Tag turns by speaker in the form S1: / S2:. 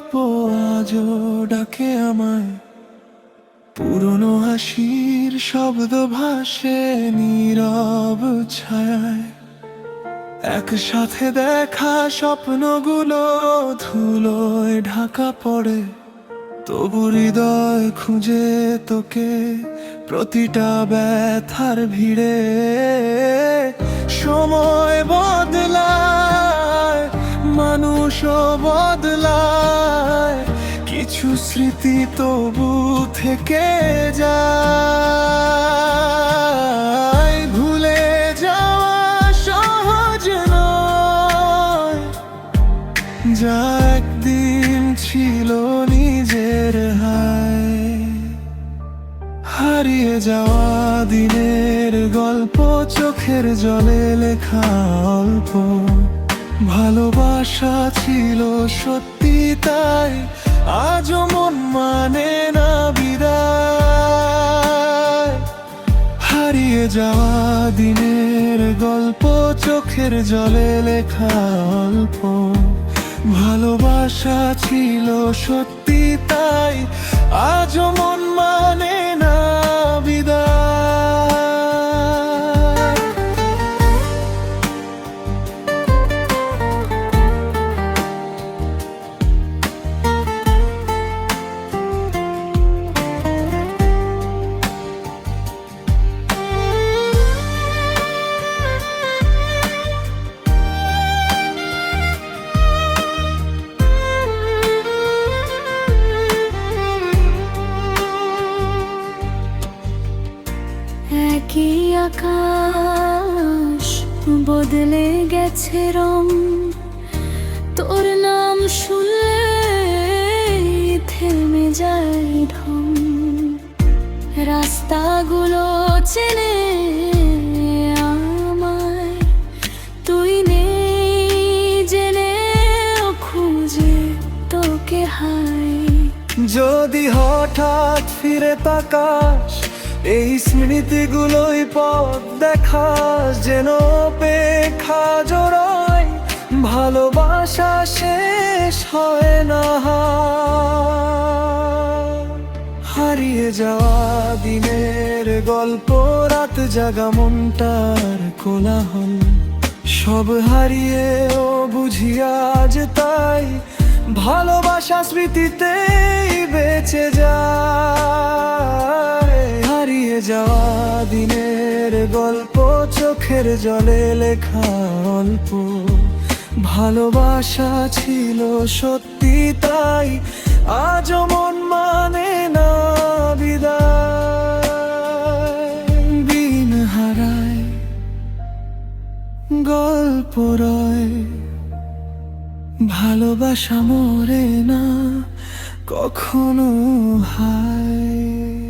S1: গল্প আজও ডাকে আমায়, পুরনো হাসির শব্দ ভাসে নীরব ছায়ায়। একসাথে দেখা স্বপ্নগুলো ধুলোয় ঢাকা পড়ে, তবু হৃদয় খুঁজে তোকে প্রতিটা ব্যথার ভিড়ে। সময় বদলায়, মানুষও বদলায়, কিছু স্মৃতি তবু থেকে যায়। ভুলে যাওয়া সহজ নয়, যা একদিন ছিল নিজের হায়। হারিয়ে যাওয়া দিনের গল্প চোখের জলে লেখা অল্প, ভালোবাসা ছিল সত্যি তাই আজও মন মানে না বিদায়। হারিয়ে যাওয়া দিনের গল্প চোখের জলে লেখা অল্প, ভালোবাসা ছিল সত্যি তাই আজও মন মানে না বিদায়।
S2: একই আকাশ বদলে গেছে রং, তোর নাম শুনলে থেমে যায় ঢং। রাস্তাগুলো চেনে আমায়, তুই নেই জেনে খুঁজে তোকে হাই।
S1: যদি হঠাৎ ফিরে তাকাস, এই স্মৃতিগুলোই পথ দেখাস, যেন অপেক্ষা জোড়ায় ভালোবাসা শেষ হয় না। হারিয়ে যাওয়া দিনের গল্প, রাত জাগা মনটার কোলাহল, সব হারিয়েও বুঝি আজ তাই ভালোবাসা স্মৃতিতেই বেঁচে যায়। হারিয়ে যাওয়া দিনের গল্প চোখের জলে লেখা অল্প, ভালোবাসা ছিল সত্যি তাই আজও মন মানে না বিদায়। দিন হারায়, গল্প রয়, ভালোবাসা মরে না কখনো হায়।